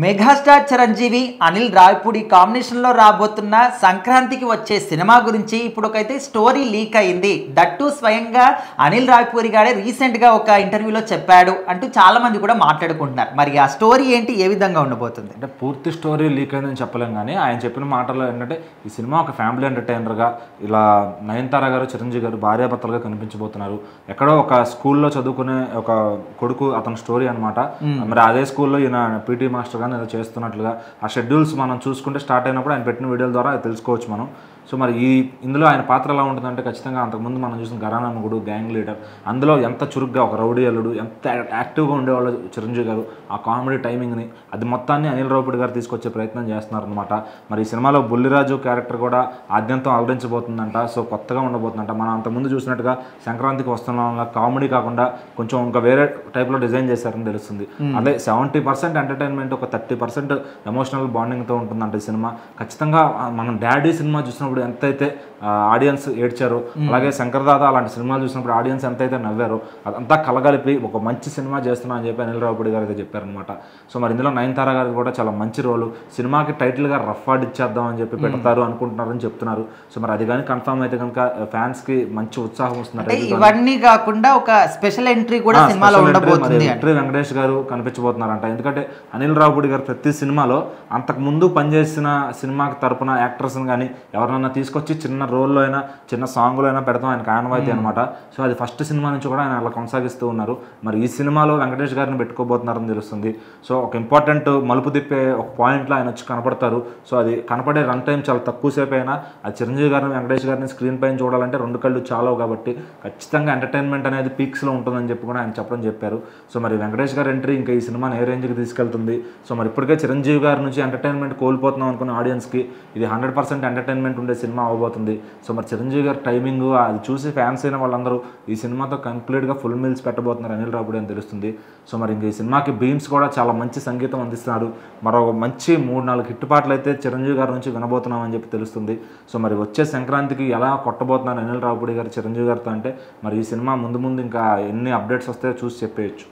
Megastar Chiranjeevi Anil Ravipudi కాంబినేషన్లో రాబోతున్న సంక్రాంతికి వచ్చే సినిమా గురించి ఇప్పుడైతే స్టోరీ లీక్ అయింది. దట్టు స్వయంగా అనిల్ రావిపూడి గారే రీసెంట్గా ఒక ఇంటర్వ్యూలో చెప్పాడు అంటూ చాలా మంది కూడా మాట్లాడుకుంటున్నారు. మరి ఆ స్టోరీ ఏంటి, ఏ విధంగా ఉండబోతుంది? అంటే పూర్తి స్టోరీ లీక్ అయిందని చెప్పలేం, కానీ ఆయన చెప్పిన మాటల్లో ఏంటంటే ఈ సినిమా ఒక ఫ్యామిలీ ఎంటర్టైనర్గా ఇలా నయనతార గారు చిరంజీవి గారు భార్యాభర్తలుగా కనిపించబోతున్నారు. ఎక్కడో ఒక స్కూల్లో చదువుకునే ఒక కొడుకు అతని స్టోరీ అనమాట. మరి అదే స్కూల్లో ఈయన పీటీ మాస్టర్ ఏదో చేస్తున్నట్లుగా ఆ షెడ్యూల్స్ మనం చూసుకుంటే స్టార్ట్ అయినప్పుడు ఆయన పెట్టిన వీడియోల ద్వారా తెలుసుకోవచ్చు మనం. సో మరి ఇందులో ఆయన పాత్ర ఎలా ఉంటుందంటే ఖచ్చితంగా అంతకుముందు మనం చూసిన ఘరానా మొగుడు, గ్యాంగ్ లీడర్, అందులో ఎంత చురుగ్గా ఒక రౌడీ అల్లుడు ఎంత యాక్టివ్గా ఉండేవాళ్ళు చిరంజీవి గారు, ఆ కామెడీ టైమింగ్ని అది మొత్తాన్ని అనిల్ రావిపూడి గారు తీసుకొచ్చే ప్రయత్నం చేస్తున్నారనమాట. మరి ఈ సినిమాలో బుల్లిరాజు క్యారెక్టర్ కూడా ఆద్యంతం అలరించబోతుందంట. సో కొత్తగా ఉండబోతుందంట. మనం అంతకుముందు చూసినట్టుగా సంక్రాంతికి వస్తున్న కామెడీ కాకుండా కొంచెం ఇంకా వేరే టైప్లో డిజైన్ చేశారని తెలుస్తుంది. అదే 70% ఎంటర్టైన్మెంట్, ఒక 30% ఎమోషనల్ బాండింగ్తో ఉంటుందంట ఈ సినిమా. ఖచ్చితంగా మనం డాడీ సినిమా చూసినప్పుడు ఎంతైతే ఆడియన్స్ ఏడ్చారో, అలాగే శంకర్దాదా అలాంటి సినిమాలు చూసినప్పుడు ఆడియన్స్ ఎంతైతే నవ్వారో అదంతా కలగలిపి ఒక మంచి సినిమా చేస్తున్నా అని చెప్పి అనిల్ రావిపూడి గారు అయితే చెప్పారనమాట. సో మరి ఇందులో నయనతార గారు కూడా చాలా మంచి రోలు, సినిమాకి టైటిల్గా రఫ్ వర్డ్ ఇచ్చేద్దాం అని చెప్పి పెడతారు అనుకుంటున్నారని చెప్తున్నారు. సో మరి అది కానీ కన్ఫర్మ్ అయితే కనుక ఫ్యాన్స్కి మంచి ఉత్సాహం వస్తున్నట్టు. ఇవన్నీ కాకుండా ఒక స్పెషల్ ఎంట్రీ కూడా సినిమాలో ఉండబోతుంది. ఎంట్రీ వెంకటేష్ గారు కనిపించబోతున్నారంట. ఎందుకంటే అనిల్ రావిపూడి గారు ప్రతి సినిమాలో అంతకు ముందు పనిచేసిన సినిమాకి తరపున యాక్టర్స్ని కానీ ఎవరినైనా తీసుకొచ్చి చిన్న రోల్లో అయినా చిన్న సాంగ్లో అయినా పెడతాం ఆయనకు ఆనవాయితీ అనమాట. సో అది ఫస్ట్ సినిమా నుంచి కూడా ఆయన అలా కొనసాగిస్తూ ఉన్నారు. మరి ఈ సినిమాలో వెంకటేష్ గారిని పెట్టుకోబోతున్నారని తెలుస్తుంది. సో ఒక ఇంపార్టెంట్ మలుపు తిప్పే ఒక పాయింట్లో ఆయన వచ్చి కనపడతారు. సో అది కనపడే రన్ టైం చాలా తక్కువసేపు అయినా అది చిరంజీవి గారిని వెంకటేష్ గారిని స్క్రీన్ పైన చూడాలంటే రెండు కళ్ళు చాలవు, కాబట్టి ఖచ్చితంగా ఎంటర్టైన్మెంట్ అనేది పీక్స్లో ఉంటుందని చెప్పి కూడా ఆయన చెప్పారు. సో మరి వెంకటేష్ గారి ఎంట్రీ ఇంకా ఈ సినిమాని ఏ రేంజ్కి తీసుకెళ్తుంది. సో మరి ఇప్పటికే చిరంజీవి గారి నుంచి ఎంటర్టైన్మెంట్ కోల్పోతున్నాం అనుకున్న ఆడియన్స్కి ఇది 100% ఎంటర్టైన్మెంట్ ఉండే సినిమా అవబోతుంది. సో మరి చిరంజీవి గారి టైమింగ్ అది చూసి ఫ్యాన్స్ అయిన వాళ్ళందరూ ఈ సినిమాతో కంప్లీట్గా ఫుల్ మీల్స్ పెట్టబోతున్నారు అనిల్ రావిపూడి అని తెలుస్తుంది. సో మరి ఇంక ఈ సినిమాకి బీమ్స్ కూడా చాలా మంచి సంగీతం అందిస్తున్నారు. మరో మంచి 3-4 హిట్ పాటలు అయితే చిరంజీవి గారి నుంచి వినబోతున్నాం అని చెప్పి తెలుస్తుంది. సో మరి వచ్చే సంక్రాంతికి ఎలా కొట్టబోతున్నారు అనిల్ రావిపూడి గారు చిరంజీవి గారితో అంటే మరి ఈ సినిమా ముందు ఇంకా ఎన్ని అప్డేట్స్ వస్తాయో చూసి చెప్పేయచ్చు.